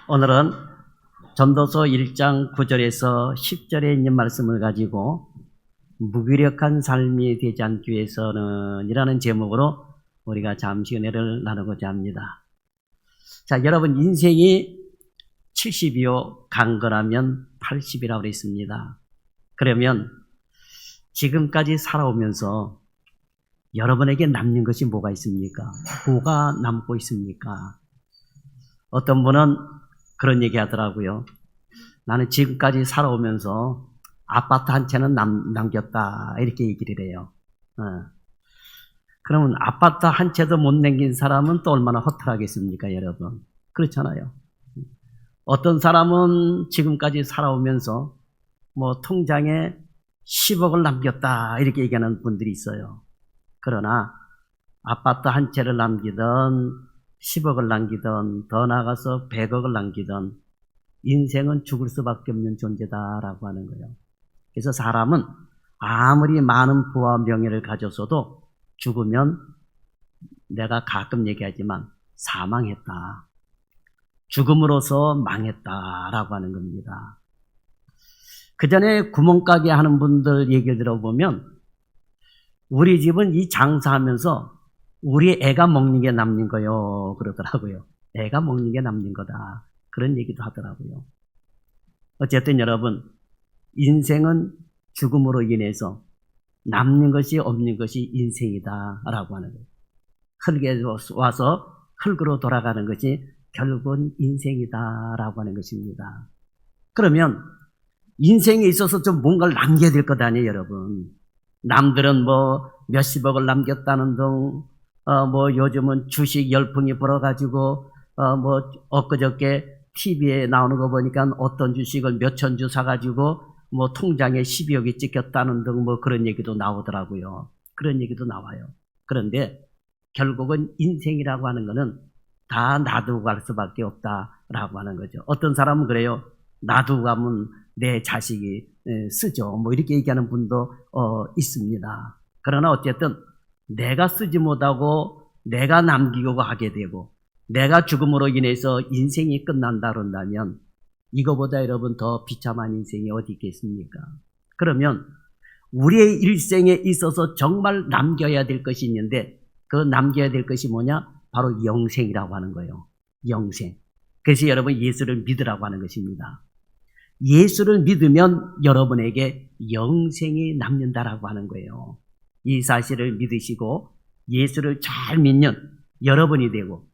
오늘은 전도서 1장 9절에서 10절에 있는 말씀을 가지고 무기력한 삶이 되지 않기 위해서는 이라는 제목으로 우리가 잠시 은혜를 나누고자 합니다. 자, 여러분, 인생이 70이요 강건하면 80이라고 그랬습니다. 그러면 지금까지 살아오면서 여러분에게 남는 것이 뭐가 있습니까? 뭐가 남고 있습니까? 어떤 분은 그런 얘기 하더라고요. 나는 지금까지 살아오면서 아파트 한 채는 남겼다, 이렇게 얘기를 해요. 그러면 아파트 한 채도 못 남긴 사람은 또 얼마나 허탈하겠습니까, 여러분? 그렇잖아요. 어떤 사람은 지금까지 살아오면서 통장에 10억을 남겼다, 이렇게 얘기하는 분들이 있어요. 그러나 아파트 한 채를 남기든 10억을 남기든 더 나아가서 100억을 남기든 인생은 죽을 수밖에 없는 존재다라고 하는 거예요. 그래서 사람은 아무리 많은 부와 명예를 가졌어도 죽으면, 내가 가끔 얘기하지만 사망했다, 죽음으로써 망했다라고 하는 겁니다. 그 전에 구멍가게 하는 분들 얘기를 들어보면 우리 집은 이 장사하면서 우리 애가 먹는 게 남는 거요, 그러더라고요. 애가 먹는 게 남는 거다, 그런 얘기도 하더라고요. 어쨌든 여러분, 인생은 죽음으로 인해서 남는 것이 없는 것이 인생이다 라고 하는 거예요. 흙에 와서 흙으로 돌아가는 것이 결국은 인생이다 라고 하는 것입니다. 그러면 인생에 있어서 좀 뭔가를 남겨야 될 것 아니에요, 여러분. 남들은 몇십억을 남겼다는 등, 요즘은 주식 열풍이 불어가지고, 엊그저께 TV에 나오는 거 보니까 어떤 주식을 몇천 주 사가지고, 통장에 12억이 찍혔다는 등 그런 얘기도 나오더라고요. 그런 얘기도 나와요. 그런데 결국은 인생이라고 하는 거는 다 놔두고 갈 수밖에 없다라고 하는 거죠. 어떤 사람은 그래요. 놔두고 가면 내 자식이 쓰죠, 이렇게 얘기하는 분도 있습니다. 그러나 어쨌든 내가 쓰지 못하고 내가 남기고 하게 되고 내가 죽음으로 인해서 인생이 끝난다 그런다면 이거보다 여러분 더 비참한 인생이 어디 있겠습니까? 그러면 우리의 일생에 있어서 정말 남겨야 될 것이 있는데 그 남겨야 될 것이 뭐냐? 바로 영생이라고 하는 거예요. 영생. 그래서 여러분, 예수를 믿으라고 하는 것입니다. 예수를 믿으면 여러분에게 영생이 남는다라고 하는 거예요. 이 사실을 믿으시고 예수를 잘 믿는 여러분이 되고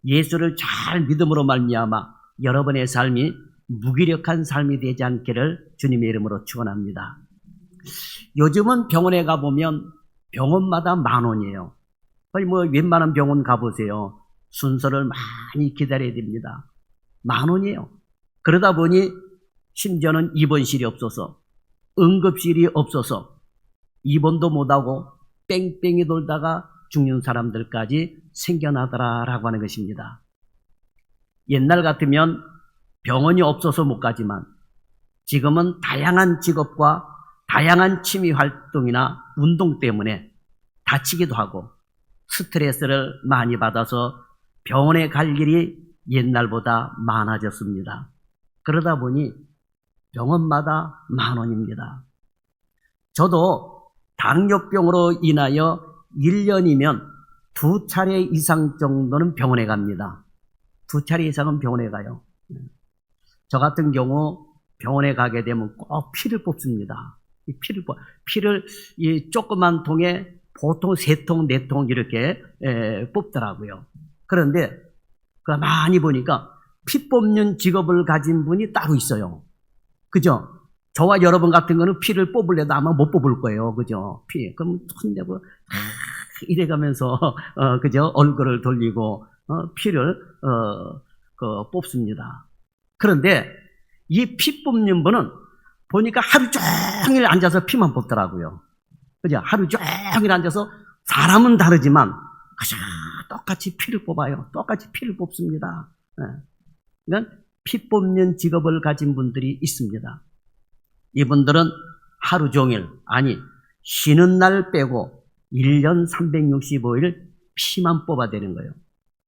예수를 잘 믿음으로 말미암아 여러분의 삶이 무기력한 삶이 되지 않기를 주님의 이름으로 축원합니다. 요즘은 병원에 가보면 병원마다 10,000원이에요. 거의 웬만한 병원 가보세요. 순서를 많이 기다려야 됩니다. 10,000원이에요. 그러다 보니 심지어는 입원실이 없어서, 응급실이 없어서 입원도 못하고 뺑뺑이 돌다가 죽는 사람들까지 생겨나더라라고 하는 것입니다. 옛날 같으면 병원이 없어서 못 가지만 지금은 다양한 직업과 다양한 취미 활동이나 운동 때문에 다치기도 하고 스트레스를 많이 받아서 병원에 갈 일이 옛날보다 많아졌습니다. 그러다 보니 병원마다 10,000원입니다. 저도 당뇨병으로 인하여 1년이면 2차례 이상 정도는 병원에 갑니다. 2차례 이상은 병원에 가요. 저 같은 경우 병원에 가게 되면 꼭 피를 뽑습니다. 피를 이 조그만 통에 보통 3통, 4통 이렇게 뽑더라고요. 그런데 많이 보니까 피 뽑는 직업을 가진 분이 따로 있어요. 그죠? 저와 여러분 같은 거는 피를 뽑으려도 아마 못 뽑을 거예요. 그죠? 그럼 손 내고 이래가면서 그죠? 얼굴을 돌리고 피를 뽑습니다. 그런데 이 피 뽑는 분은 보니까 하루 종일 앉아서 피만 뽑더라고요. 그죠? 하루 종일 앉아서, 사람은 다르지만 똑같이 피를 뽑아요. 똑같이 피를 뽑습니다. 그러니까 피 뽑는 직업을 가진 분들이 있습니다. 이분들은 하루 종일, 아니 쉬는 날 빼고 1년 365일 피만 뽑아대는 거예요.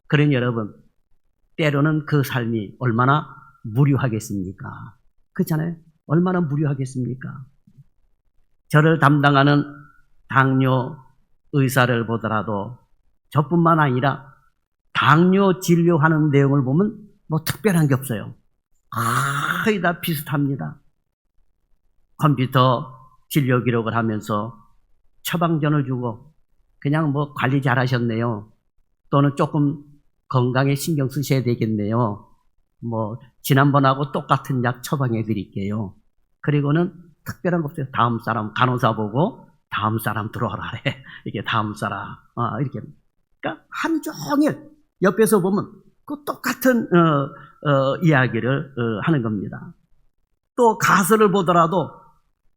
그러니 여러분, 때로는 그 삶이 얼마나 무료하겠습니까? 그렇잖아요. 얼마나 무료하겠습니까? 저를 담당하는 당뇨 의사를 보더라도 저뿐만 아니라 당뇨 진료하는 내용을 보면 뭐 특별한 게 없어요. 거의 다 비슷합니다. 컴퓨터 진료 기록을 하면서 처방전을 주고 그냥 뭐 관리 잘하셨네요. 또는 조금 건강에 신경 쓰셔야 되겠네요. 뭐 지난번하고 똑같은 약 처방해 드릴게요. 그리고는 특별한 거 없어요. 다음 사람 간호사 보고 다음 사람 들어와라 해. 이게 다음 사람 이렇게. 그러니까 하루 종일 옆에서 보면 그 똑같은 이야기를 하는 겁니다. 또 가수를 보더라도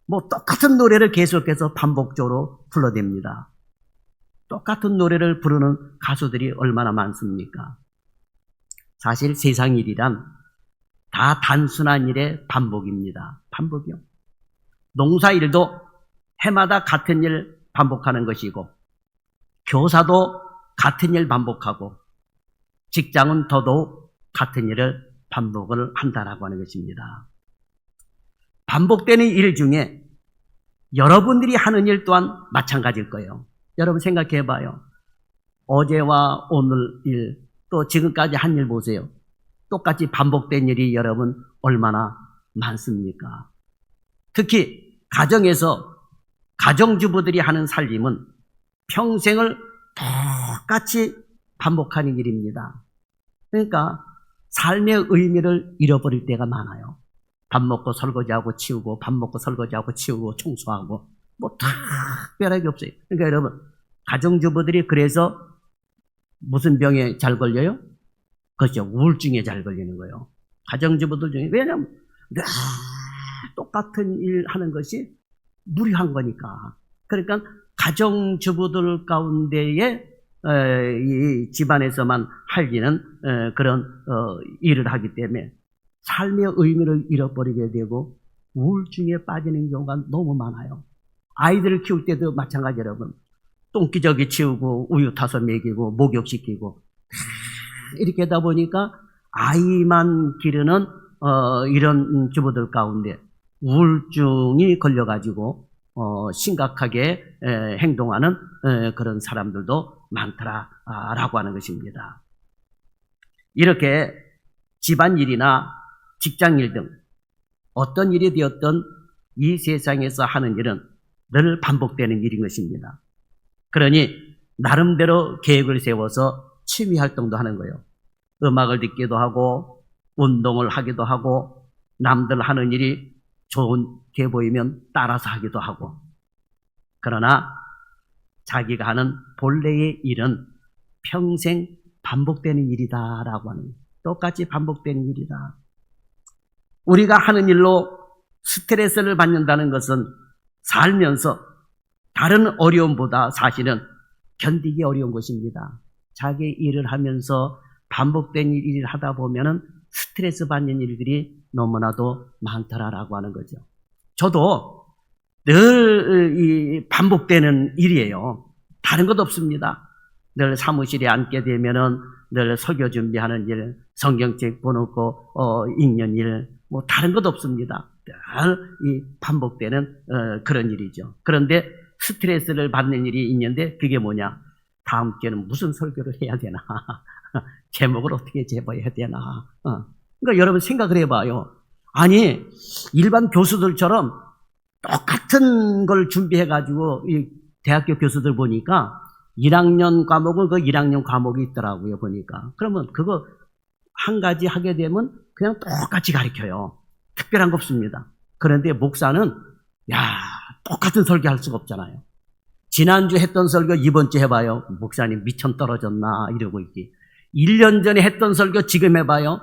뭐 똑같은 노래를 계속해서 반복적으로 불러댑니다. 똑같은 노래를 부르는 가수들이 얼마나 많습니까? 사실 세상 일이란 다 단순한 일의 반복입니다. 반복이요. 농사일도 해마다 같은 일 반복하는 것이고 교사도 같은 일 반복하고 직장은 더더욱 같은 일을 반복을 한다라고 하는 것입니다. 반복되는 일 중에 여러분들이 하는 일 또한 마찬가지일 거예요. 여러분 생각해 봐요. 어제와 오늘 일, 또 지금까지 한 일 보세요. 똑같이 반복된 일이 여러분 얼마나 많습니까? 특히 가정에서 가정주부들이 하는 살림은 평생을 똑같이 반복하는 일입니다. 그러니까 삶의 의미를 잃어버릴 때가 많아요. 밥 먹고 설거지하고 치우고 밥 먹고 설거지하고 치우고 청소하고 뭐 특별하게 없어요. 그러니까 여러분 가정주부들이 그래서 무슨 병에 잘 걸려요? 그렇죠. 우울증에 잘 걸리는 거예요. 가정주부들 중에. 왜냐하면 똑같은 일 하는 것이 무료한 거니까. 그러니까 가정주부들 가운데에 이 집안에서만 할 일은 그런 일을 하기 때문에 삶의 의미를 잃어버리게 되고 우울증에 빠지는 경우가 너무 많아요. 아이들을 키울 때도 마찬가지 여러분. 똥기저귀 치우고 우유 타서 먹이고 목욕시키고 이렇게 하다 보니까 아이만 기르는 이런 주부들 가운데 우울증이 걸려가지고 심각하게 행동하는 그런 사람들도 많더라라고 하는 것입니다. 이렇게 집안일이나 직장일 등 어떤 일이 되었던 이 세상에서 하는 일은 늘 반복되는 일인 것입니다. 그러니 나름대로 계획을 세워서 취미활동도 하는 거예요. 음악을 듣기도 하고 운동을 하기도 하고 남들 하는 일이 좋게 보이면 따라서 하기도 하고 그러나 자기가 하는 본래의 일은 평생 반복되는 일이다라고 하는 거예요. 똑같이 반복되는 일이다. 우리가 하는 일로 스트레스를 받는다는 것은 살면서 다른 어려움보다 사실은 견디기 어려운 것입니다. 자기 일을 하면서 반복된 일을 하다 보면은 스트레스 받는 일들이 너무나도 많더라라고 하는 거죠. 저도 늘 이 반복되는 일이에요. 다른 것 없습니다. 늘 사무실에 앉게 되면은 늘 설교 준비하는 일, 성경책 보놓고 읽는 일, 뭐 다른 것 없습니다. 늘 이 반복되는 그런 일이죠. 그런데 스트레스를 받는 일이 있는데 그게 뭐냐? 다음 주에는 무슨 설교를 해야 되나? 제목을 어떻게 제보해야 되나? 그러니까 여러분 생각을 해봐요. 아니 일반 교수들처럼 똑같은 걸 준비해가지고 이 대학교 교수들 보니까 1학년 과목은 그 1학년 과목이 있더라고요 보니까. 그러면 그거 한 가지 하게 되면 그냥 똑같이 가르쳐요. 특별한 거 없습니다. 그런데 목사는 똑같은 설교할 수가 없잖아요. 지난주 했던 설교 이번 주 해봐요. 목사님 미천 떨어졌나 이러고 있기. 1년 전에 했던 설교 지금 해봐요.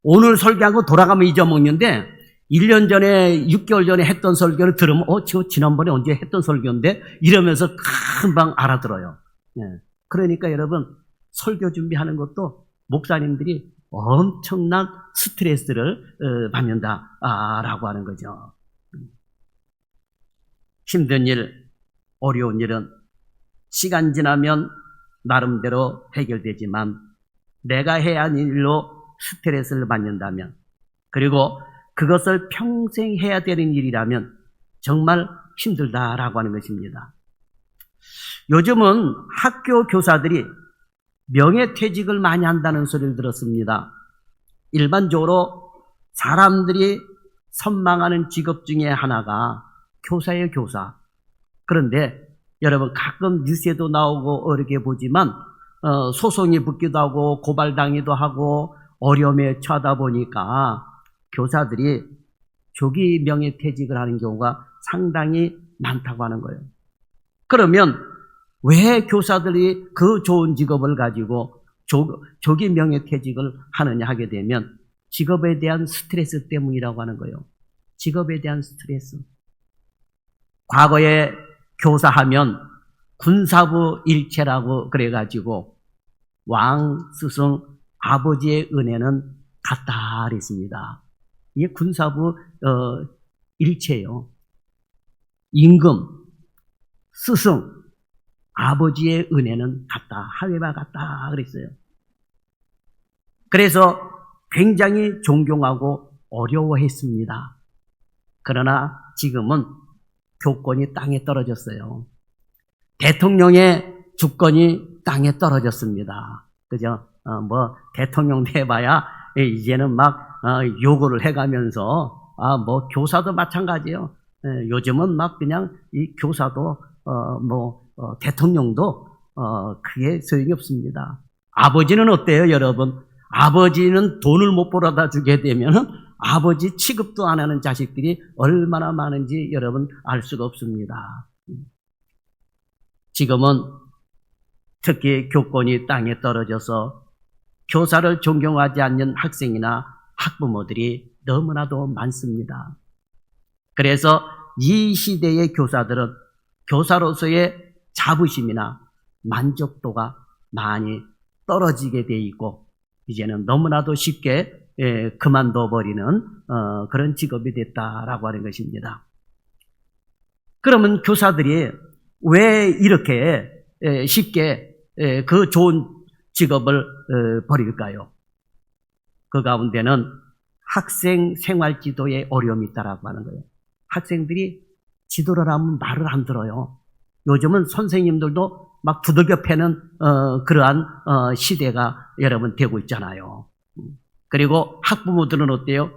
오늘 설교한 거 돌아가면 잊어먹는데 1년 전에 6개월 전에 했던 설교를 들으면 저 지난번에 언제 했던 설교인데 이러면서 금방 알아들어요. 그러니까 여러분 설교 준비하는 것도 목사님들이 엄청난 스트레스를 받는다라고 하는 거죠. 힘든 일, 어려운 일은 시간 지나면 나름대로 해결되지만 내가 해야 하는 일로 스트레스를 받는다면, 그리고 그것을 평생 해야 되는 일이라면 정말 힘들다라고 하는 것입니다. 요즘은 학교 교사들이 명예퇴직을 많이 한다는 소리를 들었습니다. 일반적으로 사람들이 선망하는 직업 중에 하나가 교사예요, 교사. 그런데 여러분 가끔 뉴스에도 나오고 어렵게 보지만 소송이 붙기도 하고 고발당하기도 하고 어려움에 처하다 보니까 교사들이 조기 명예퇴직을 하는 경우가 상당히 많다고 하는 거예요. 그러면 왜 교사들이 그 좋은 직업을 가지고 조기 명예퇴직을 하느냐 하게 되면 직업에 대한 스트레스 때문이라고 하는 거예요. 직업에 대한 스트레스. 과거에 교사하면 군사부 일체라고 그래가지고 왕, 스승, 아버지의 은혜는 같다 그랬습니다. 이게 군사부 일체예요. 임금, 스승, 아버지의 은혜는 같다. 하회와 같다 그랬어요. 그래서 굉장히 존경하고 어려워했습니다. 그러나 지금은 교권이 땅에 떨어졌어요. 대통령의 주권이 땅에 떨어졌습니다. 그죠? 대통령 돼봐야 이제는 막 요구를 해가면서 교사도 마찬가지예요. 요즘은 막 그냥 이 교사도 대통령도 그게 소용이 없습니다. 아버지는 어때요, 여러분? 아버지는 돈을 못 벌어다 주게 되면은 아버지 취급도 안 하는 자식들이 얼마나 많은지 여러분 알 수가 없습니다. 지금은 특히 교권이 땅에 떨어져서 교사를 존경하지 않는 학생이나 학부모들이 너무나도 많습니다. 그래서 이 시대의 교사들은 교사로서의 자부심이나 만족도가 많이 떨어지게 돼 있고 이제는 너무나도 쉽게 그만둬버리는 그런 직업이 됐다라고 하는 것입니다. 그러면 교사들이 왜 이렇게 쉽게 그 좋은 직업을 버릴까요? 그 가운데는 학생 생활 지도에 어려움이 있다라고 하는 거예요. 학생들이 지도를 하면 말을 안 들어요. 요즘은 선생님들도 막 두들겨 패는 그러한 시대가 여러분 되고 있잖아요. 그리고 학부모들은 어때요?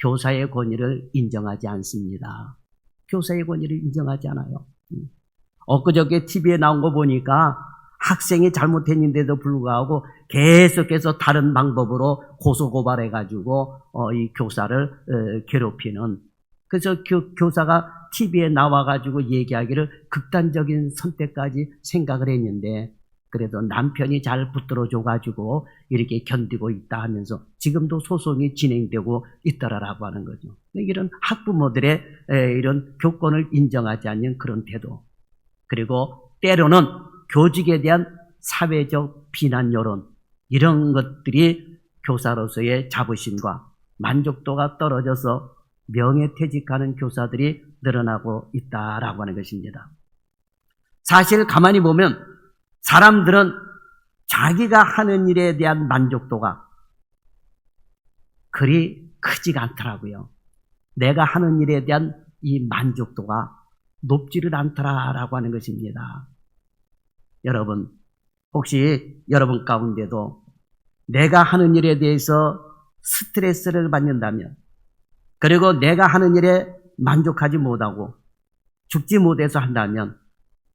교사의 권위를 인정하지 않습니다. 교사의 권위를 인정하지 않아요. 엊그저께 TV에 나온 거 보니까 학생이 잘못했는데도 불구하고 계속해서 다른 방법으로 고소고발해가지고 이 교사를 괴롭히는, 그래서 교사가 TV에 나와가지고 얘기하기를 극단적인 선택까지 생각을 했는데 그래도 남편이 잘 붙들어줘가지고 이렇게 견디고 있다 하면서 지금도 소송이 진행되고 있더라라고 하는 거죠. 이런 학부모들의 이런 교권을 인정하지 않는 그런 태도, 그리고 때로는 교직에 대한 사회적 비난 여론, 이런 것들이 교사로서의 자부심과 만족도가 떨어져서 명예퇴직하는 교사들이 늘어나고 있다라고 하는 것입니다. 사실 가만히 보면 사람들은 자기가 하는 일에 대한 만족도가 그리 크지가 않더라고요. 내가 하는 일에 대한 이 만족도가 높지를 않더라라고 하는 것입니다. 여러분, 혹시 여러분 가운데도 내가 하는 일에 대해서 스트레스를 받는다면, 그리고 내가 하는 일에 만족하지 못하고 죽지 못해서 한다면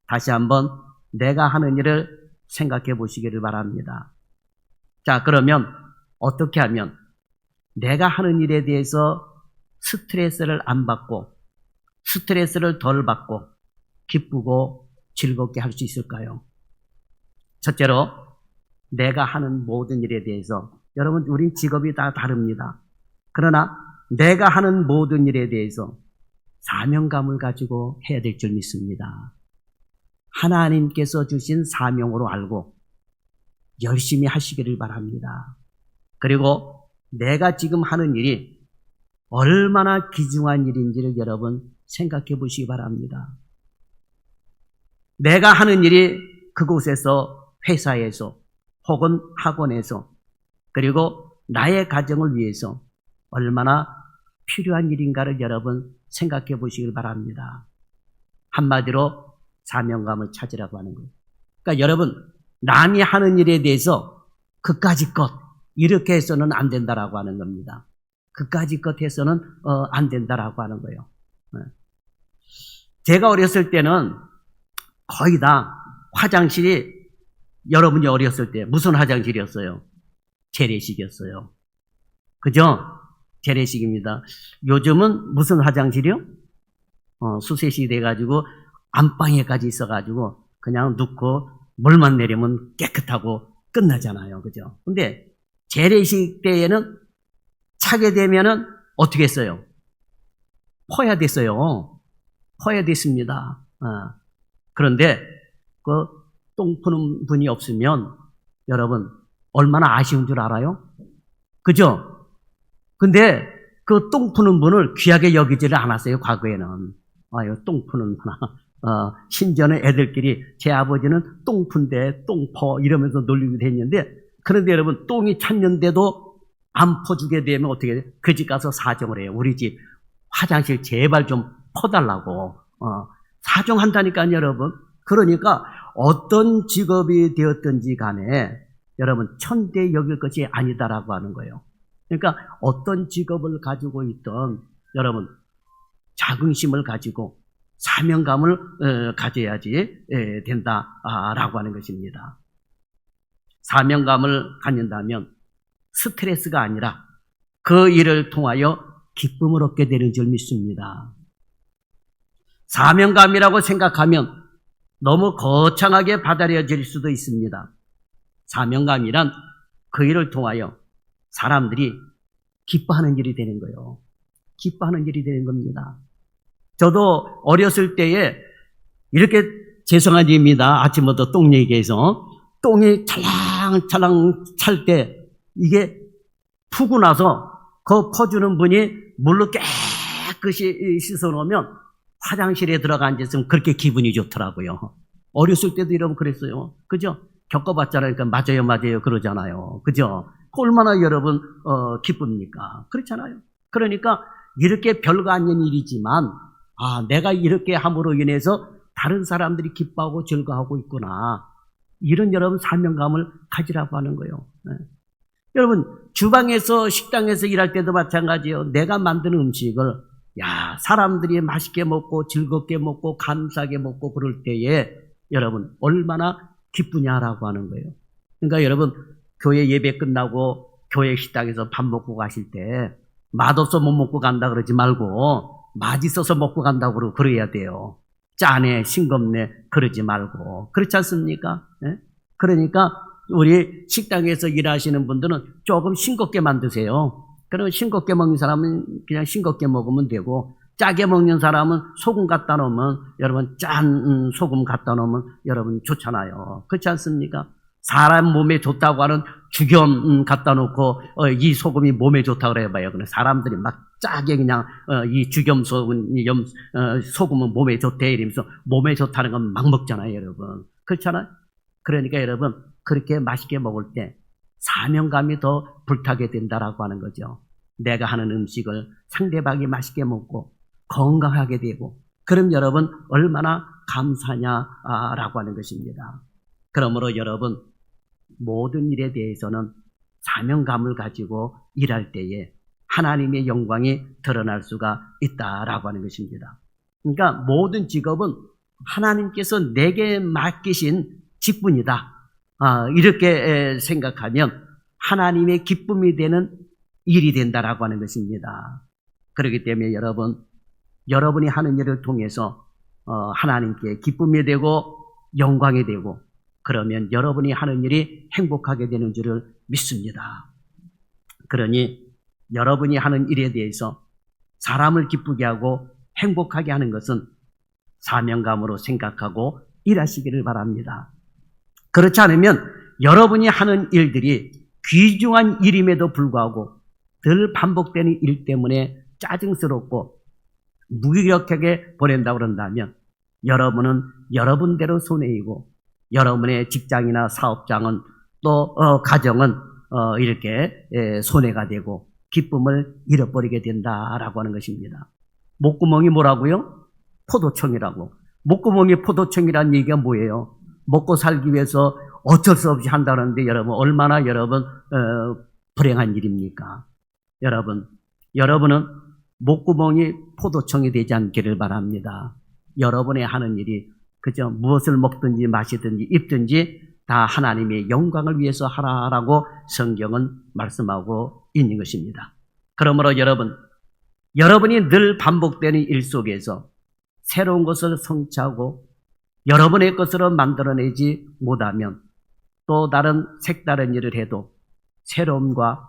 다시 한번 내가 하는 일을 생각해 보시기를 바랍니다. 자, 그러면 어떻게 하면 내가 하는 일에 대해서 스트레스를 안 받고 스트레스를 덜 받고 기쁘고 즐겁게 할 수 있을까요? 첫째로, 내가 하는 모든 일에 대해서, 여러분 우린 직업이 다 다릅니다. 그러나 내가 하는 모든 일에 대해서 사명감을 가지고 해야 될 줄 믿습니다. 하나님께서 주신 사명으로 알고 열심히 하시기를 바랍니다. 그리고 내가 지금 하는 일이 얼마나 귀중한 일인지를 여러분 생각해 보시기 바랍니다. 내가 하는 일이 그곳에서, 회사에서 혹은 학원에서, 그리고 나의 가정을 위해서 얼마나 필요한 일인가를 여러분 생각해 보시길 바랍니다. 한마디로 사명감을 찾으라고 하는 거예요. 그러니까 여러분, 남이 하는 일에 대해서 그까짓 것 이렇게 해서는 안 된다라고 하는 겁니다. 그까짓 것 해서는 안 된다라고 하는 거예요. 제가 어렸을 때는 거의 다 화장실이, 여러분이 어렸을 때 무슨 화장실이었어요? 재래식이었어요. 그죠? 재래식입니다. 요즘은 무슨 화장실이요? 수세식이 돼가지고 안방에까지 있어가지고 그냥 넣고 물만 내리면 깨끗하고 끝나잖아요. 그죠? 근데 재래식 때에는 차게 되면은 어떻게 했어요? 퍼야 됐어요. 퍼야 됐습니다. 그런데 그 똥 푸는 분이 없으면 여러분 얼마나 아쉬운 줄 알아요? 그죠? 근데 그 똥 푸는 분을 귀하게 여기지를 않았어요. 과거에는. 아유, 똥 푸는 분아. 심지어는 애들끼리 제 아버지는 똥 푼대, 똥 퍼 이러면서 놀리기도 했는데, 그런데 여러분 똥이 찼는데도 안 퍼주게 되면 어떻게 돼요? 그 집 가서 사정을 해요. 우리 집 화장실 제발 좀 퍼달라고. 사정한다니까요, 여러분. 그러니까 어떤 직업이 되었든지 간에 여러분 천대 여길 것이 아니다라고 하는 거예요. 그러니까 어떤 직업을 가지고 있던 여러분 자긍심을 가지고 사명감을 가져야지 된다라고 하는 것입니다. 사명감을 갖는다면 스트레스가 아니라 그 일을 통하여 기쁨을 얻게 되는 줄 믿습니다. 사명감이라고 생각하면 너무 거창하게 받아들여질 수도 있습니다. 사명감이란 그 일을 통하여 사람들이 기뻐하는 일이 되는 거예요. 기뻐하는 일이 되는 겁니다. 저도 어렸을 때에 이렇게 죄송한 일입니다. 아침부터 똥 얘기해서 똥이 찰랑찰랑 찰 때 이게 푸고 나서 그 퍼주는 분이 물로 깨끗이 씻어 놓으면 화장실에 들어가 앉았으면 그렇게 기분이 좋더라고요. 어렸을 때도 이러면 그랬어요. 그죠? 겪어봤잖아요. 그러니까 맞아요 그러잖아요. 그죠? 얼마나 여러분 기쁩니까? 그렇잖아요. 그러니까 이렇게 별거 아닌 일이지만 내가 이렇게 함으로 인해서 다른 사람들이 기뻐하고 즐거워하고 있구나. 이런 여러분 사명감을 가지라고 하는 거예요. 네. 여러분 주방에서 식당에서 일할 때도 마찬가지예요. 내가 만드는 음식을 사람들이 맛있게 먹고 즐겁게 먹고 감사하게 먹고 그럴 때에 여러분 얼마나 기쁘냐라고 하는 거예요. 그러니까 여러분 교회 예배 끝나고 교회 식당에서 밥 먹고 가실 때 맛없어 못 먹고 간다 그러지 말고 맛있어서 먹고 간다고 그래야 돼요. 짜네 싱겁네 그러지 말고. 그렇지 않습니까? 네? 그러니까 우리 식당에서 일하시는 분들은 조금 싱겁게 만드세요. 그러면 싱겁게 먹는 사람은 그냥 싱겁게 먹으면 되고, 짜게 먹는 사람은 소금 갖다 놓으면 여러분 짠 소금 갖다 놓으면 여러분 좋잖아요. 그렇지 않습니까? 사람 몸에 좋다고 하는 죽염 갖다 놓고 이 소금이 몸에 좋다고 그래봐요. 그래 사람들이 막 짜게 그냥 이 죽염 소금, 소금은 몸에 좋대 이러면서 몸에 좋다는 건 막 먹잖아요, 여러분. 그렇잖아요. 그러니까 여러분 그렇게 맛있게 먹을 때 사명감이 더 불타게 된다라고 하는 거죠. 내가 하는 음식을 상대방이 맛있게 먹고 건강하게 되고, 그럼 여러분 얼마나 감사냐라고 하는 것입니다. 그러므로 여러분 모든 일에 대해서는 사명감을 가지고 일할 때에 하나님의 영광이 드러날 수가 있다라고 하는 것입니다. 그러니까 모든 직업은 하나님께서 내게 맡기신 직분이다. 이렇게 생각하면 하나님의 기쁨이 되는 일이 된다라고 하는 것입니다. 그렇기 때문에 여러분이 하는 일을 통해서 하나님께 기쁨이 되고 영광이 되고, 그러면 여러분이 하는 일이 행복하게 되는 줄을 믿습니다. 그러니 여러분이 하는 일에 대해서 사람을 기쁘게 하고 행복하게 하는 것은 사명감으로 생각하고 일하시기를 바랍니다. 그렇지 않으면 여러분이 하는 일들이 귀중한 일임에도 불구하고 늘 반복되는 일 때문에 짜증스럽고 무기력하게 보낸다고 그런다면 여러분은 여러분대로 손해이고, 여러분의 직장이나 사업장은 또 가정은 이렇게 손해가 되고 기쁨을 잃어버리게 된다라고 하는 것입니다. 목구멍이 뭐라고요? 포도청이라고. 목구멍이 포도청이라는 얘기가 뭐예요? 먹고 살기 위해서 어쩔 수 없이 한다는데 여러분 얼마나 여러분 불행한 일입니까? 여러분은 목구멍이 포도청이 되지 않기를 바랍니다. 여러분의 하는 일이 그저 무엇을 먹든지 마시든지 입든지 다 하나님의 영광을 위해서 하라라고 성경은 말씀하고 있는 것입니다. 그러므로 여러분이 늘 반복되는 일 속에서 새로운 것을 성취하고 여러분의 것으로 만들어내지 못하면 또 다른 색다른 일을 해도 새로움과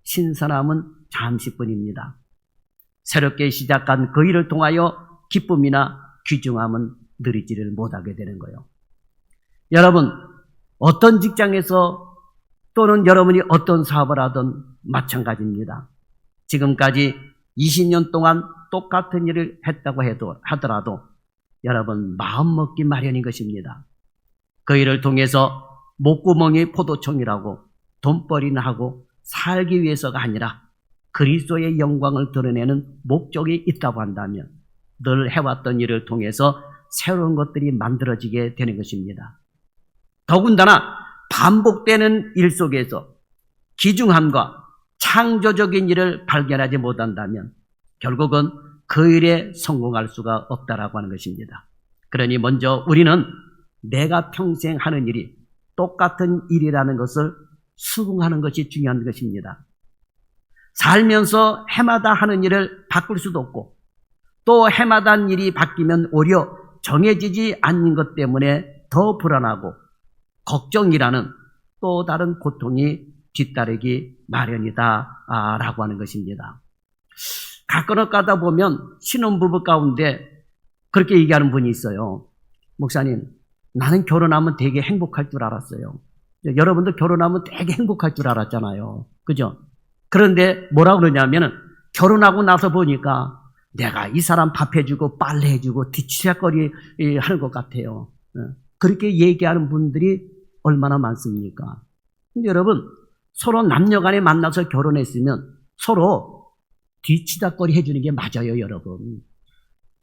신선함은 잠시뿐입니다. 새롭게 시작한 그 일을 통하여 기쁨이나 귀중함은 누리지를 못하게 되는 거예요. 여러분, 어떤 직장에서 또는 여러분이 어떤 사업을 하든 마찬가지입니다. 지금까지 20년 동안 똑같은 일을 했다고 하더라도 여러분 마음먹기 마련인 것입니다. 그 일을 통해서 목구멍이 포도청이라고 돈벌이는 하고 살기 위해서가 아니라 그리스도의 영광을 드러내는 목적이 있다고 한다면 늘 해왔던 일을 통해서 새로운 것들이 만들어지게 되는 것입니다. 더군다나 반복되는 일 속에서 귀중함과 창조적인 일을 발견하지 못한다면 결국은 그 일에 성공할 수가 없다라고 하는 것입니다. 그러니 먼저 우리는 내가 평생 하는 일이 똑같은 일이라는 것을 수긍하는 것이 중요한 것입니다. 살면서 해마다 하는 일을 바꿀 수도 없고 또 해마다 일이 바뀌면 오히려 정해지지 않는 것 때문에 더 불안하고 걱정이라는 또 다른 고통이 뒤따르기 마련이다라고 하는 것입니다. 가끔 가다 보면 신혼부부 가운데 그렇게 얘기하는 분이 있어요. 목사님, 나는 결혼하면 되게 행복할 줄 알았어요. 여러분도 결혼하면 되게 행복할 줄 알았잖아요. 그죠? 그런데 뭐라고 그러냐면은 결혼하고 나서 보니까 내가 이 사람 밥 해주고 빨래 해주고 뒤치다거리 하는 것 같아요. 그렇게 얘기하는 분들이 얼마나 많습니까? 근데 여러분, 서로 남녀간에 만나서 결혼했으면 서로 뒤치다거리 해주는 게 맞아요, 여러분.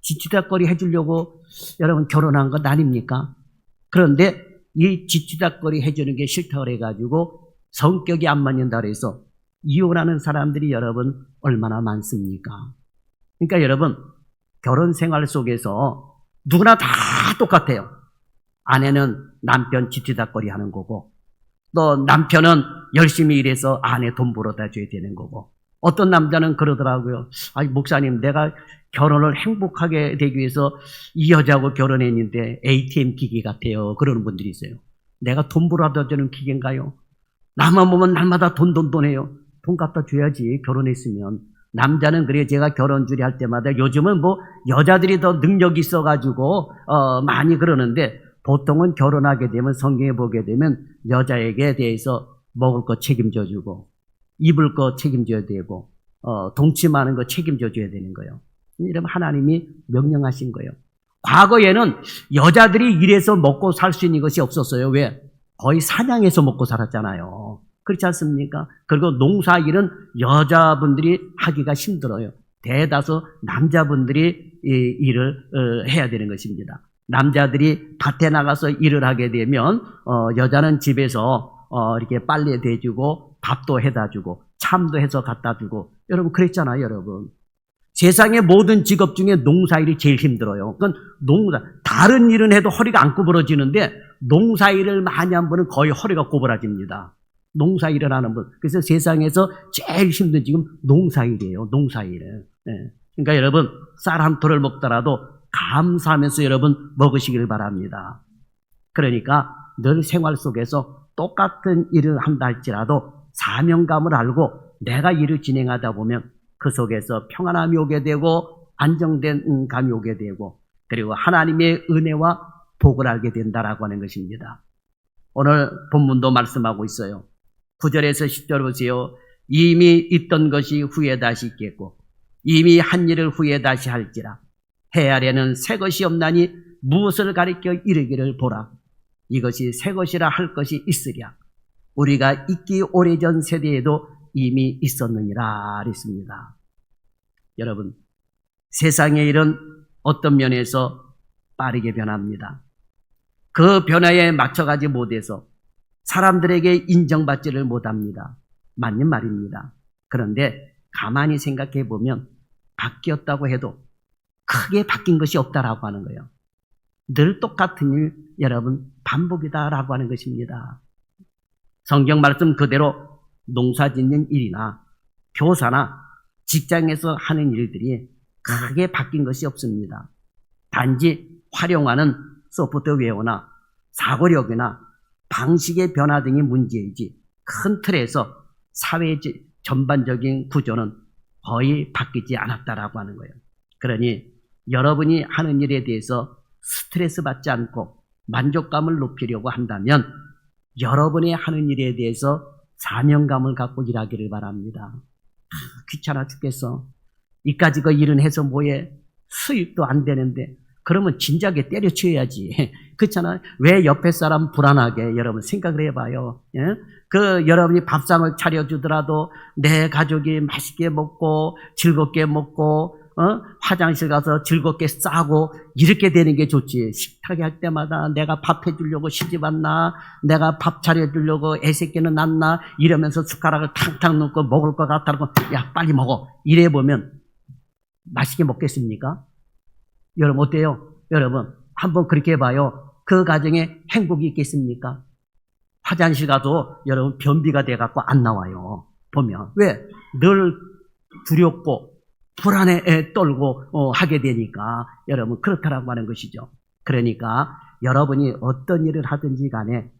뒤치다거리 해주려고 여러분 결혼한 것 아닙니까? 그런데 이 뒤치다거리 해주는 게 싫다고 그래가지고 성격이 안 맞는다 그래서 이혼하는 사람들이 여러분 얼마나 많습니까? 그러니까 여러분 결혼 생활 속에서 누구나 다 똑같아요. 아내는 남편 뒤치다거리 하는 거고 또 남편은 열심히 일해서 아내 돈 벌어다 줘야 되는 거고 어떤 남자는 그러더라고요. 아니 목사님 내가 결혼을 행복하게 되기 위해서 이 여자하고 결혼했는데 ATM 기계 같아요. 그러는 분들이 있어요. 내가 돈 벌어다 주는 기계인가요? 나만 보면 날마다 돈 해요. 돈 갖다 줘야지 결혼했으면. 남자는 그래 제가 결혼주리 할 때마다 요즘은 뭐 여자들이 더 능력이 있어가지고 많이 그러는데 보통은 결혼하게 되면 성경에 보게 되면 여자에게 대해서 먹을 거 책임져 주고 입을 거 책임져야 되고 동침하는 거 책임져 줘야 되는 거예요. 이러면 하나님이 명령하신 거예요. 과거에는 여자들이 일해서 먹고 살 수 있는 것이 없었어요. 왜? 거의 사냥해서 먹고 살았잖아요. 그렇지 않습니까? 그리고 농사일은 여자분들이 하기가 힘들어요. 대다수 남자분들이 일을 해야 되는 것입니다. 남자들이 밭에 나가서 일을 하게 되면 여자는 집에서 이렇게 빨래 대주고 밥도 해다 주고 참도 해서 갖다 주고 여러분 그랬잖아요, 여러분. 세상의 모든 직업 중에 농사일이 제일 힘들어요. 그건 다른 일은 해도 허리가 안 구부러지는데 농사일을 많이 한 분은 거의 허리가 구부러집니다. 농사일을 하는 분. 그래서 세상에서 제일 힘든 지금 농사일이에요. 농사일은. 네. 그러니까 여러분 쌀 한 톨을 먹더라도 감사하면서 여러분 먹으시길 바랍니다. 그러니까 늘 생활 속에서 똑같은 일을 한다 할지라도 사명감을 알고 내가 일을 진행하다 보면 그 속에서 평안함이 오게 되고 안정된 감이 오게 되고 그리고 하나님의 은혜와 복을 알게 된다라고 하는 것입니다. 오늘 본문도 말씀하고 있어요. 9절에서 10절 보세요. 이미 있던 것이 후에 다시 있겠고 이미 한 일을 후에 다시 할지라 해 아래는 새 것이 없나니 무엇을 가리켜 이르기를 보라. 이것이 새 것이라 할 것이 있으랴. 우리가 있기 오래전 세대에도 이미 있었느니라 그랬습니다. 여러분, 세상의 일은 어떤 면에서 빠르게 변합니다. 그 변화에 맞춰가지 못해서 사람들에게 인정받지를 못합니다. 맞는 말입니다. 그런데 가만히 생각해 보면 바뀌었다고 해도 크게 바뀐 것이 없다라고 하는 거예요. 늘 똑같은 일, 여러분, 반복이다라고 하는 것입니다. 성경 말씀 그대로 농사 짓는 일이나 교사나 직장에서 하는 일들이 크게 바뀐 것이 없습니다. 단지 활용하는 소프트웨어나 사고력이나 방식의 변화 등이 문제이지 큰 틀에서 사회 전반적인 구조는 거의 바뀌지 않았다라고 하는 거예요. 그러니 여러분이 하는 일에 대해서 스트레스 받지 않고 만족감을 높이려고 한다면 여러분이 하는 일에 대해서 사명감을 갖고 일하기를 바랍니다. 귀찮아 죽겠어. 이까지 그 일은 해서 뭐해? 수입도 안 되는데. 그러면 진작에 때려치워야지. 그렇잖아요. 왜 옆에 사람 불안하게 여러분 생각을 해봐요. 예? 여러분이 밥상을 차려주더라도 내 가족이 맛있게 먹고 즐겁게 먹고 화장실 가서 즐겁게 싸고 이렇게 되는 게 좋지. 식탁에 할 때마다 내가 밥 해주려고 시집 왔나, 내가 밥 차려주려고 애새끼는 낳나 이러면서 숟가락을 탕탕 넣고 먹을 것 같다고 야 빨리 먹어 이래 보면 맛있게 먹겠습니까? 여러분 어때요? 여러분 한번 그렇게 해봐요. 그 가정에 행복이 있겠습니까? 화장실 가도 여러분 변비가 돼갖고 안 나와요. 보면 왜? 늘 두렵고 불안에 떨고 하게 되니까 여러분 그렇다라고 하는 것이죠. 그러니까 여러분이 어떤 일을 하든지 간에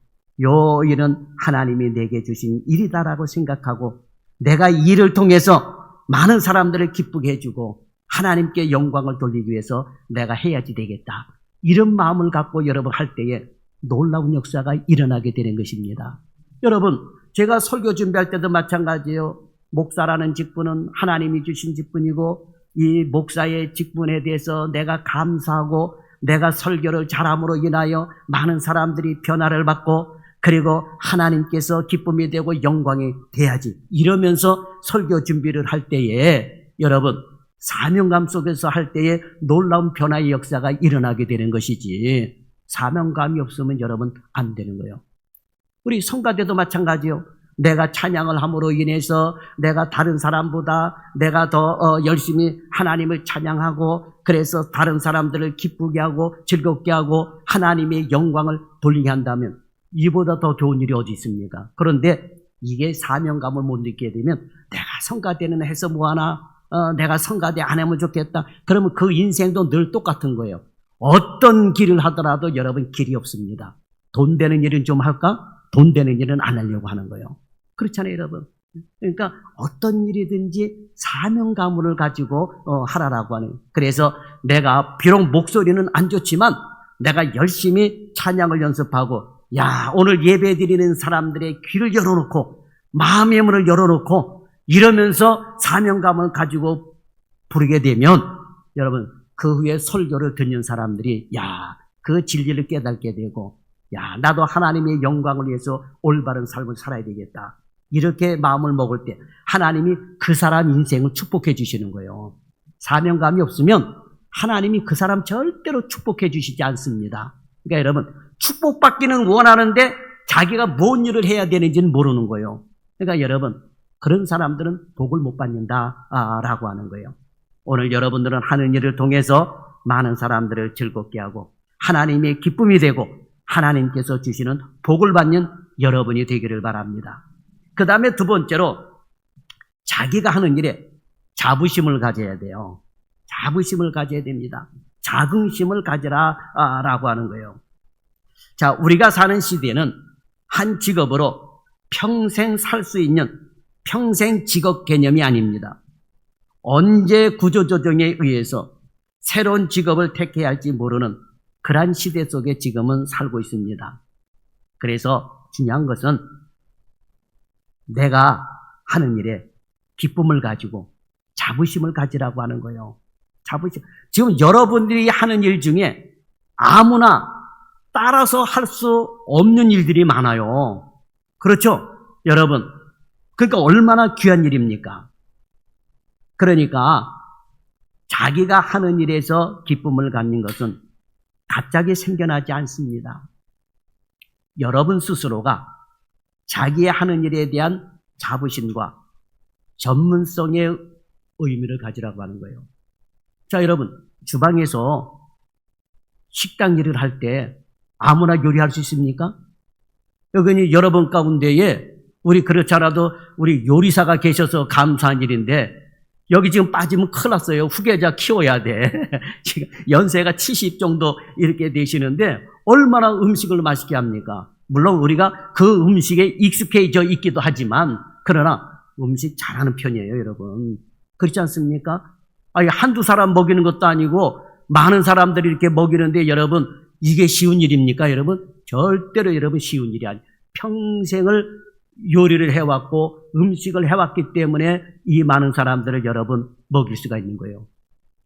요 일은 하나님이 내게 주신 일이다라고 생각하고 내가 이 일을 통해서 많은 사람들을 기쁘게 해주고 하나님께 영광을 돌리기 위해서 내가 해야지 되겠다. 이런 마음을 갖고 여러분 할 때에 놀라운 역사가 일어나게 되는 것입니다. 여러분 제가 설교 준비할 때도 마찬가지예요. 목사라는 직분은 하나님이 주신 직분이고 이 목사의 직분에 대해서 내가 감사하고 내가 설교를 잘함으로 인하여 많은 사람들이 변화를 받고 그리고 하나님께서 기쁨이 되고 영광이 돼야지 이러면서 설교 준비를 할 때에 여러분 사명감 속에서 할 때에 놀라운 변화의 역사가 일어나게 되는 것이지 사명감이 없으면 여러분 안 되는 거예요. 우리 성가대도 마찬가지요. 내가 찬양을 함으로 인해서 내가 다른 사람보다 내가 더 열심히 하나님을 찬양하고 그래서 다른 사람들을 기쁘게 하고 즐겁게 하고 하나님의 영광을 돌리게 한다면 이보다 더 좋은 일이 어디 있습니까? 그런데 이게 사명감을 못 느끼게 되면 내가 성가대는 해서 뭐하나 내가 성가대 안 하면 좋겠다. 그러면 그 인생도 늘 똑같은 거예요. 어떤 길을 하더라도 여러분 길이 없습니다. 돈 되는 일은 좀 할까? 돈 되는 일은 안 하려고 하는 거예요. 그렇잖아요, 여러분. 그러니까 어떤 일이든지 사명감을 가지고 하라라고 하는. 그래서 내가 비록 목소리는 안 좋지만 내가 열심히 찬양을 연습하고 야 오늘 예배 드리는 사람들의 귀를 열어놓고 마음의 문을 열어놓고 이러면서 사명감을 가지고 부르게 되면 여러분 그 후에 설교를 듣는 사람들이 야 그 진리를 깨닫게 되고 야 나도 하나님의 영광을 위해서 올바른 삶을 살아야 되겠다. 이렇게 마음을 먹을 때 하나님이 그 사람 인생을 축복해 주시는 거예요. 사명감이 없으면 하나님이 그 사람 절대로 축복해 주시지 않습니다. 그러니까 여러분 축복받기는 원하는데 자기가 뭔 일을 해야 되는지는 모르는 거예요. 그러니까 여러분 그런 사람들은 복을 못 받는다라고 하는 거예요. 오늘 여러분들은 하는 일을 통해서 많은 사람들을 즐겁게 하고 하나님의 기쁨이 되고 하나님께서 주시는 복을 받는 여러분이 되기를 바랍니다. 그 다음에 두 번째로 자기가 하는 일에 자부심을 가져야 돼요. 자부심을 가져야 됩니다. 자긍심을 가지라라고 하는 거예요. 자, 우리가 사는 시대는 한 직업으로 평생 살 수 있는 평생 직업 개념이 아닙니다. 언제 구조조정에 의해서 새로운 직업을 택해야 할지 모르는 그러한 시대 속에 지금은 살고 있습니다. 그래서 중요한 것은 내가 하는 일에 기쁨을 가지고 자부심을 가지라고 하는 거예요. 자부심. 지금 여러분들이 하는 일 중에 아무나 따라서 할 수 없는 일들이 많아요. 그렇죠? 여러분. 그러니까 얼마나 귀한 일입니까? 그러니까 자기가 하는 일에서 기쁨을 갖는 것은 갑자기 생겨나지 않습니다. 여러분 스스로가 자기의 하는 일에 대한 자부심과 전문성의 의미를 가지라고 하는 거예요. 자, 여러분, 주방에서 식당 일을 할 때 아무나 요리할 수 있습니까? 여기 여러분 가운데에 우리 그렇지 않아도 우리 요리사가 계셔서 감사한 일인데 여기 지금 빠지면 큰일 났어요. 후계자 키워야 돼. 지금 연세가 70 정도 이렇게 되시는데 얼마나 음식을 맛있게 합니까? 물론 우리가 그 음식에 익숙해져 있기도 하지만 그러나 음식 잘하는 편이에요, 여러분. 그렇지 않습니까? 아니, 한두 사람 먹이는 것도 아니고 많은 사람들이 이렇게 먹이는데 여러분 이게 쉬운 일입니까, 여러분? 절대로 여러분 쉬운 일이 아니에요. 평생을 요리를 해왔고 음식을 해왔기 때문에 이 많은 사람들을 여러분 먹일 수가 있는 거예요.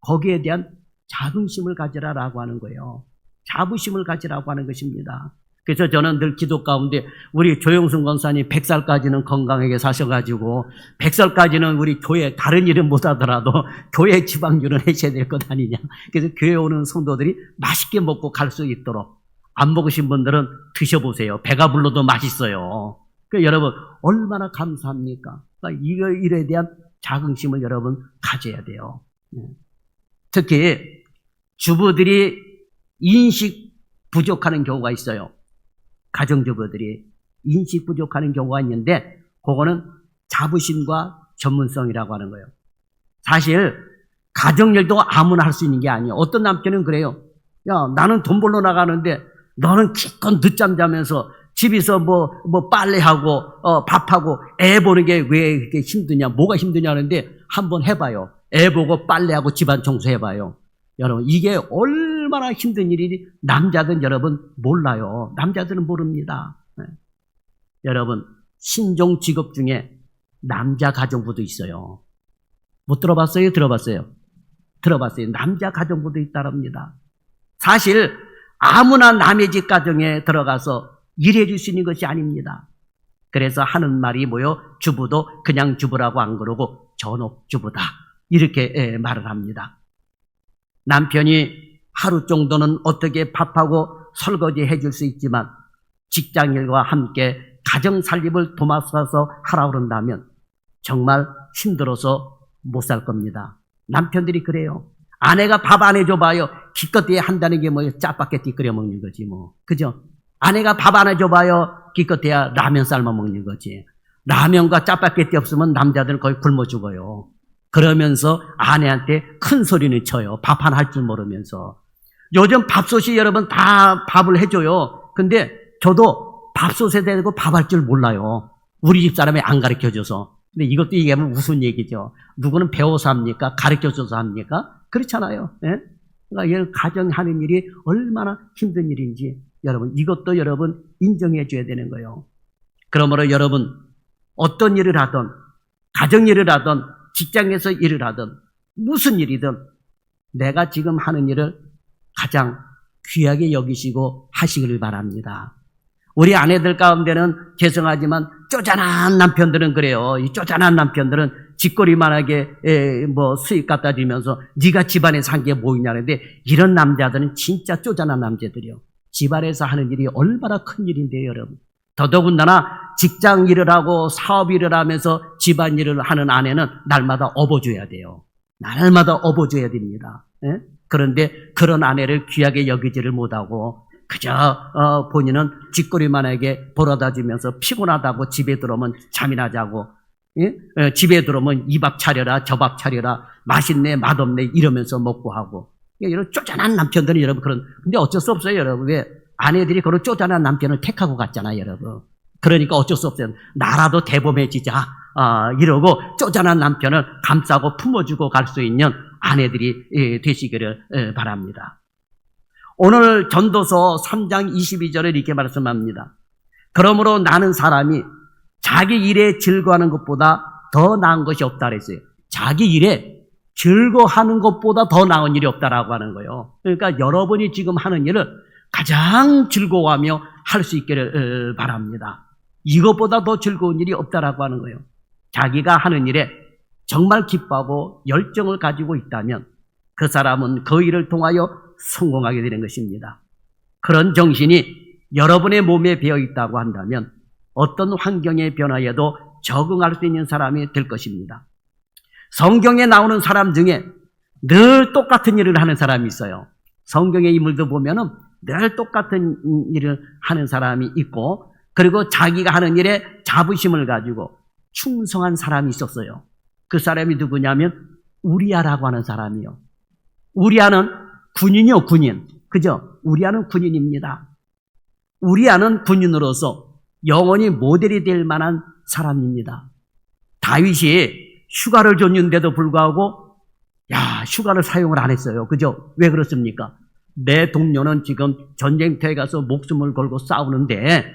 거기에 대한 자긍심을 가지라라고 하는 거예요. 자부심을 가지라고 하는 것입니다. 그래서 저는 늘 기도 가운데 우리 조영순 권사님 100살까지는 건강하게 사셔가지고 100살까지는 우리 교회 다른 일은 못하더라도 교회 지방률은 하셔야 될 것 아니냐. 그래서 교회 오는 성도들이 맛있게 먹고 갈 수 있도록 안 먹으신 분들은 드셔보세요. 배가 불러도 맛있어요. 그러니까 여러분 얼마나 감사합니까? 그러니까 이 일에 대한 자긍심을 여러분 가져야 돼요. 특히 주부들이 인식 부족하는 경우가 있어요. 가정주부들이 인식 부족하는 경우가 있는데 그거는 자부심과 전문성이라고 하는 거예요. 사실 가정일도 아무나 할 수 있는 게 아니에요. 어떤 남편은 그래요. 야, 나는 돈 벌러 나가는데 너는 기껏 늦잠 자면서 집에서 뭐 빨래하고 밥하고 애 보는 게 왜 그렇게 힘드냐, 뭐가 힘드냐 하는데 한번 해봐요. 애 보고 빨래하고 집안 청소해봐요. 여러분 이게 얼마나 힘든 일이 남자든 여러분 몰라요. 남자들은 모릅니다. 네. 여러분 신종 직업 중에 남자 가정부도 있어요. 못 들어봤어요? 들어봤어요? 들어봤어요. 남자 가정부도 있다랍니다. 사실 아무나 남의 집 가정에 들어가서 일해줄 수 있는 것이 아닙니다. 그래서 하는 말이 뭐요? 주부도 그냥 주부라고 안 그러고 전업주부다. 이렇게 말을 합니다. 남편이 하루 정도는 어떻게 밥하고 설거지 해줄 수 있지만 직장일과 함께 가정 살림을 도맡아서 하라고 그런다면 정말 힘들어서 못 살 겁니다. 남편들이 그래요. 아내가 밥 안 해줘봐요. 기껏해야 한다는 게 뭐예요? 짜파게티 끓여 먹는 거지 뭐. 그죠? 아내가 밥 안 해줘봐요. 기껏해야 라면 삶아 먹는 거지. 라면과 짜파게티 없으면 남자들은 거의 굶어 죽어요. 그러면서 아내한테 큰 소리는 쳐요. 밥 하나 할 줄 모르면서. 요즘 밥솥이 여러분 다 밥을 해줘요. 근데 저도 밥솥에 대고 밥 할 줄 몰라요. 우리 집 사람이 안 가르쳐줘서. 근데 이것도 얘기하면 무슨 얘기죠. 누구는 배워서 합니까? 가르쳐줘서 합니까? 그렇잖아요. 예? 그러니까 가정하는 일이 얼마나 힘든 일인지 여러분 이것도 여러분 인정해 줘야 되는 거예요. 그러므로 여러분 어떤 일을 하든 가정 일을 하든 직장에서 일을 하든 무슨 일이든 내가 지금 하는 일을 가장 귀하게 여기시고 하시기를 바랍니다. 우리 아내들 가운데는 죄송하지만 쪼잔한 남편들은 그래요. 이 쪼잔한 남편들은 쥐꼬리만하게 뭐 수익 갖다 주면서 네가 집안에서 한 게 뭐 있냐는데 이런 남자들은 진짜 쪼잔한 남자들이요. 집안에서 하는 일이 얼마나 큰 일인데요, 여러분. 더더군다나 직장 일을 하고 사업 일을 하면서 집안 일을 하는 아내는 날마다 업어줘야 돼요. 날마다 업어줘야 됩니다. 예? 그런데 그런 아내를 귀하게 여기지를 못하고 그저 본인은 쥐꼬리만하게 벌어다 주면서 피곤하다고 집에 들어오면 잠이나 자고 예? 집에 들어오면 이 밥 차려라 저 밥 차려라 맛있네 맛없네 이러면서 먹고 하고 이런 쪼잔한 남편들은 여러분 그런 근데 어쩔 수 없어요 여러분. 왜 아내들이 그런 쪼잔한 남편을 택하고 갔잖아요 여러분. 그러니까 어쩔 수 없어요. 나라도 대범해지자 이러고 쪼잔한 남편을 감싸고 품어주고 갈 수 있는 아내들이 되시기를 바랍니다. 오늘 전도서 3장 22절에 이렇게 말씀합니다. 그러므로 나는 사람이 자기 일에 즐거워하는 것보다 더 나은 것이 없다 그랬어요. 자기 일에 즐거워하는 것보다 더 나은 일이 없다라고 하는 거예요. 그러니까 여러분이 지금 하는 일을 가장 즐거워하며 할 수 있기를 바랍니다. 이것보다 더 즐거운 일이 없다라고 하는 거예요. 자기가 하는 일에 정말 기뻐하고 열정을 가지고 있다면 그 사람은 그 일을 통하여 성공하게 되는 것입니다. 그런 정신이 여러분의 몸에 배어 있다고 한다면 어떤 환경의 변화에도 적응할 수 있는 사람이 될 것입니다. 성경에 나오는 사람 중에 늘 똑같은 일을 하는 사람이 있어요. 성경의 인물도 보면은 늘 똑같은 일을 하는 사람이 있고, 그리고 자기가 하는 일에 자부심을 가지고 충성한 사람이 있었어요. 그 사람이 누구냐면 우리아라고 하는 사람이요. 우리아는 군인이요, 군인. 그죠? 우리아는 군인입니다. 우리아는 군인으로서 영원히 모델이 될 만한 사람입니다. 다윗이 휴가를 줬는데도 불구하고 휴가를 사용을 안 했어요. 그죠? 왜 그렇습니까? 내 동료는 지금 전쟁터에 가서 목숨을 걸고 싸우는데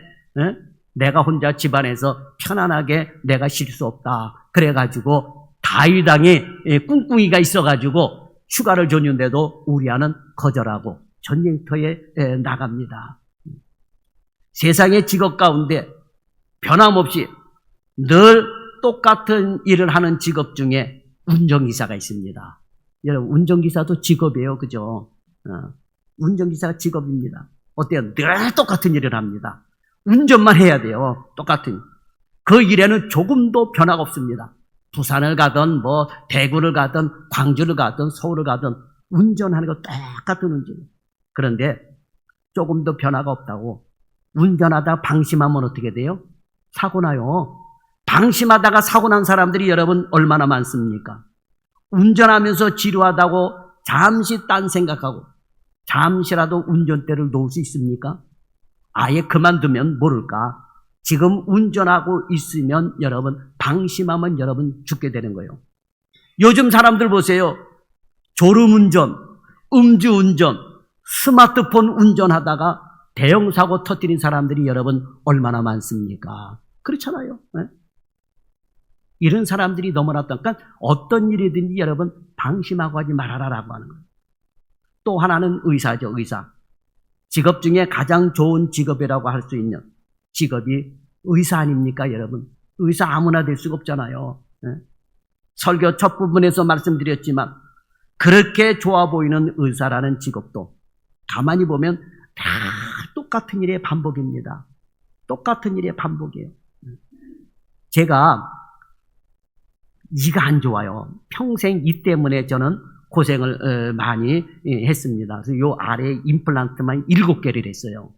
내가 혼자 집안에서 편안하게 내가 쉴 수 없다. 그래가지고 다윗 왕이 꿍꿍이가 있어가지고 휴가를 줬는데도 우리아는 거절하고 전쟁터에 나갑니다. 세상의 직업 가운데 변함없이 늘 똑같은 일을 하는 직업 중에 운전기사가 있습니다. 여러분, 운전기사도 직업이에요. 그죠? 운전기사가 직업입니다. 어때요? 늘 똑같은 일을 합니다. 운전만 해야 돼요. 똑같은. 그 일에는 조금도 변화가 없습니다. 부산을 가든 대구를 가든 광주를 가든 서울을 가든 운전하는 거 똑같은 운전. 그런데 조금도 변화가 없다고 운전하다 방심하면 어떻게 돼요? 사고 나요. 방심하다가 사고 난 사람들이 여러분 얼마나 많습니까? 운전하면서 지루하다고 잠시 딴 생각하고 잠시라도 운전대를 놓을 수 있습니까? 아예 그만두면 모를까? 지금 운전하고 있으면 여러분 방심하면 여러분 죽게 되는 거예요. 요즘 사람들 보세요. 졸음운전, 음주운전, 스마트폰 운전하다가 대형사고 터뜨린 사람들이 여러분 얼마나 많습니까? 그렇잖아요. 네? 이런 사람들이 너무나 그러니까 어떤 일이든지 여러분 방심하고 하지 말아라라고 하는 거예요. 또 하나는 의사죠. 의사. 직업 중에 가장 좋은 직업이라고 할 수 있는 직업이 의사 아닙니까, 여러분? 의사 아무나 될 수가 없잖아요. 네? 설교 첫 부분에서 말씀드렸지만 그렇게 좋아 보이는 의사라는 직업도 가만히 보면 다 똑같은 일의 반복입니다. 똑같은 일의 반복이에요. 제가 이가 안 좋아요. 평생 이 때문에 저는 고생을 많이 했습니다. 그래서 요 아래에 임플란트만 7개를 했어요.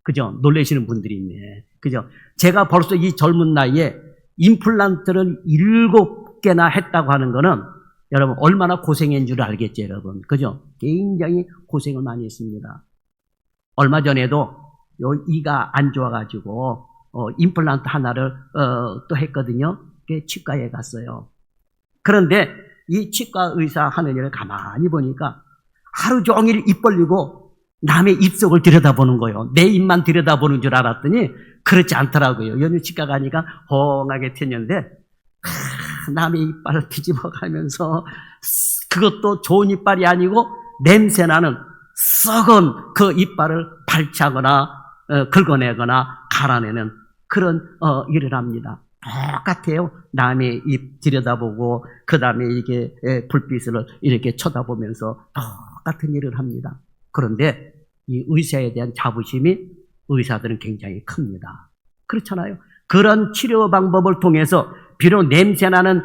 그죠? 놀라시는 분들이 있네. 그죠? 제가 벌써 이 젊은 나이에 임플란트를 7개나 했다고 하는 거는 여러분 얼마나 고생한 줄 알겠죠, 여러분. 그죠? 굉장히 고생을 많이 했습니다. 얼마 전에도 요 이가 안 좋아가지고 임플란트 하나를 또 했거든요. 치과에 갔어요. 그런데 이 치과 의사 하는 일을 가만히 보니까 하루 종일 입 벌리고 남의 입속을 들여다보는 거예요. 내 입만 들여다보는 줄 알았더니 그렇지 않더라고요. 연휴 치과 가니까 엉하게 튀었는데 남의 이빨을 뒤집어가면서 그것도 좋은 이빨이 아니고 냄새나는 썩은 그 이빨을 발치하거나 긁어내거나 갈아내는 그런 일을 합니다. 똑같아요. 남의 입 들여다보고 그 다음에 이게 불빛을 이렇게 쳐다보면서 똑같은 일을 합니다. 그런데 이 의사에 대한 자부심이 의사들은 굉장히 큽니다. 그렇잖아요. 그런 치료 방법을 통해서 비록 냄새나는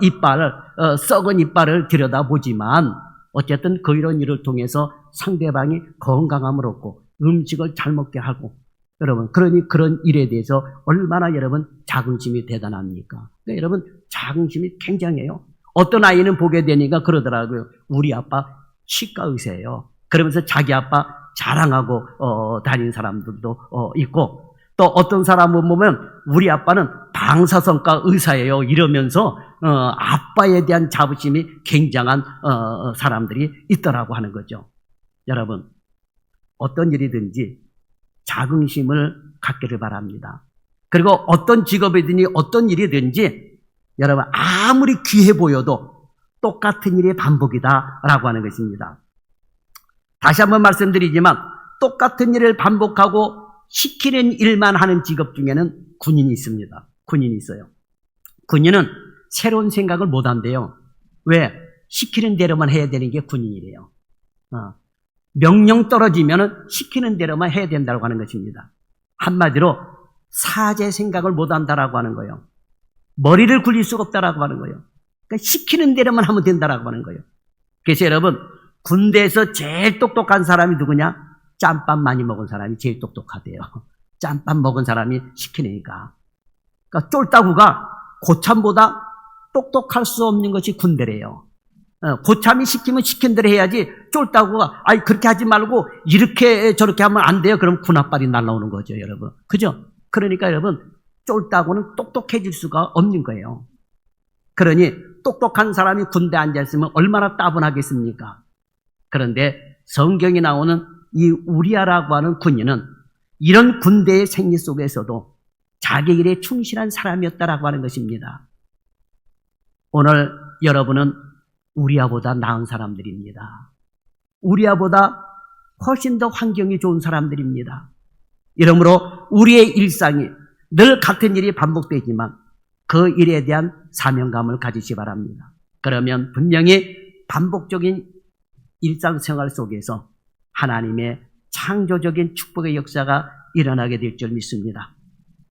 이빨을 썩은 이빨을 들여다보지만 어쨌든 이런 일을 통해서 상대방이 건강함을 얻고 음식을 잘 먹게 하고 여러분 그러니 그런 일에 대해서 얼마나 여러분 자긍심이 대단합니까? 그러니까 여러분 자긍심이 굉장해요. 어떤 아이는 보게 되니까 그러더라고요. 우리 아빠 치과 의사예요. 그러면서 자기 아빠 자랑하고 다니는 사람들도 있고 또 어떤 사람은 보면 우리 아빠는 방사선과 의사예요. 이러면서 아빠에 대한 자부심이 굉장한 사람들이 있더라고 하는 거죠. 여러분 어떤 일이든지 자긍심을 갖기를 바랍니다. 그리고 어떤 직업이든지 어떤 일이든지 여러분 아무리 귀해 보여도 똑같은 일의 반복이다라고 하는 것입니다. 다시 한번 말씀드리지만 똑같은 일을 반복하고 시키는 일만 하는 직업 중에는 군인이 있습니다. 군인이 있어요. 군인은 새로운 생각을 못 한대요. 왜? 시키는 대로만 해야 되는 게 군인이래요. 명령 떨어지면 시키는 대로만 해야 된다고 하는 것입니다. 한마디로 사제 생각을 못 한다라고 하는 거예요. 머리를 굴릴 수가 없다라고 하는 거예요. 그러니까 시키는 대로만 하면 된다라고 하는 거예요. 그래서 여러분, 군대에서 제일 똑똑한 사람이 누구냐? 짬밥 많이 먹은 사람이 제일 똑똑하대요. 짬밥 먹은 사람이 시키니까. 그러니까 쫄따구가 고참보다 똑똑할 수 없는 것이 군대래요. 고참이 시키면 시킨 대로 해야지, 쫄따구가 아이 그렇게 하지 말고 이렇게 저렇게 하면 안 돼요. 그럼 군홧발이 날라오는 거죠, 여러분. 그죠? 그러니까 여러분, 쫄따구는 똑똑해질 수가 없는 거예요. 그러니 똑똑한 사람이 군대에 앉아있으면 얼마나 따분하겠습니까? 그런데 성경에 나오는 이 우리아라고 하는 군인은 이런 군대의 생리 속에서도 자기 일에 충실한 사람이었다라고 하는 것입니다. 오늘 여러분은 우리아보다 나은 사람들입니다. 우리아보다 훨씬 더 환경이 좋은 사람들입니다. 이러므로 우리의 일상이 늘 같은 일이 반복되지만 그 일에 대한 사명감을 가지시 바랍니다. 그러면 분명히 반복적인 일상생활 속에서 하나님의 창조적인 축복의 역사가 일어나게 될 줄 믿습니다.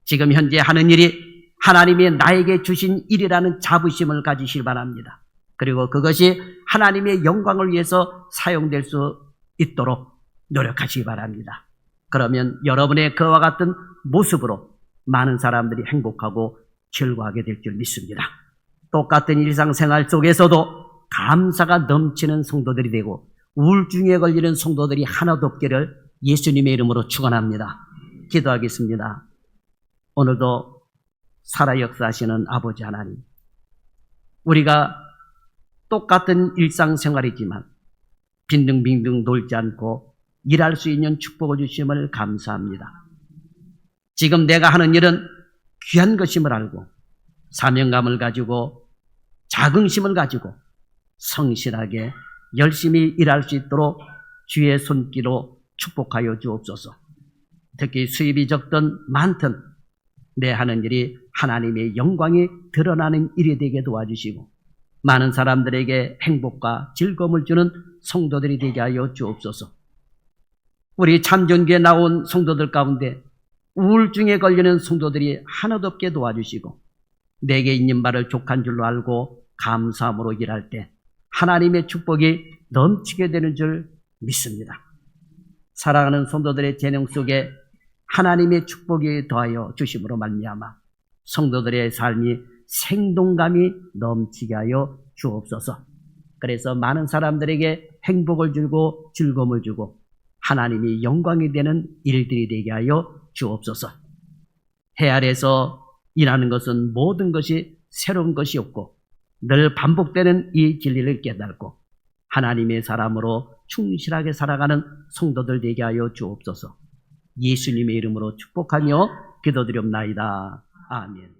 지금 현재 하는 일이 하나님이 나에게 주신 일이라는 자부심을 가지시기 바랍니다. 그리고 그것이 하나님의 영광을 위해서 사용될 수 있도록 노력하시기 바랍니다. 그러면 여러분의 그와 같은 모습으로 많은 사람들이 행복하고 즐거워하게 될 줄 믿습니다. 똑같은 일상생활 속에서도 감사가 넘치는 성도들이 되고 우울증에 걸리는 성도들이 하나도 없기를 예수님의 이름으로 축원합니다. 기도하겠습니다. 오늘도 살아 역사하시는 아버지 하나님, 우리가 똑같은 일상생활이지만 빈둥빈둥 놀지 않고 일할 수 있는 축복을 주심을 감사합니다. 지금 내가 하는 일은 귀한 것임을 알고 사명감을 가지고 자긍심을 가지고 성실하게 열심히 일할 수 있도록 주의 손길로 축복하여 주옵소서. 특히 수입이 적든 많든 내 하는 일이 하나님의 영광이 드러나는 일이 되게 도와주시고 많은 사람들에게 행복과 즐거움을 주는 성도들이 되게 하여 주옵소서. 우리 참전교에 나온 성도들 가운데 우울증에 걸리는 성도들이 하나도 없게 도와주시고 내게 있는 바를 족한 줄로 알고 감사함으로 일할 때 하나님의 축복이 넘치게 되는 줄 믿습니다. 사랑하는 성도들의 재능 속에 하나님의 축복이 더하여 주심으로 말미암아 성도들의 삶이 생동감이 넘치게 하여 주옵소서. 그래서 많은 사람들에게 행복을 주고 즐거움을 주고 하나님이 영광이 되는 일들이 되게 하여 주옵소서. 해 아래서 일하는 것은 모든 것이 새로운 것이 없고 늘 반복되는 이 진리를 깨닫고 하나님의 사람으로 충실하게 살아가는 성도들 되게 하여 주옵소서. 예수님의 이름으로 축복하며 기도드립나이다. 아멘.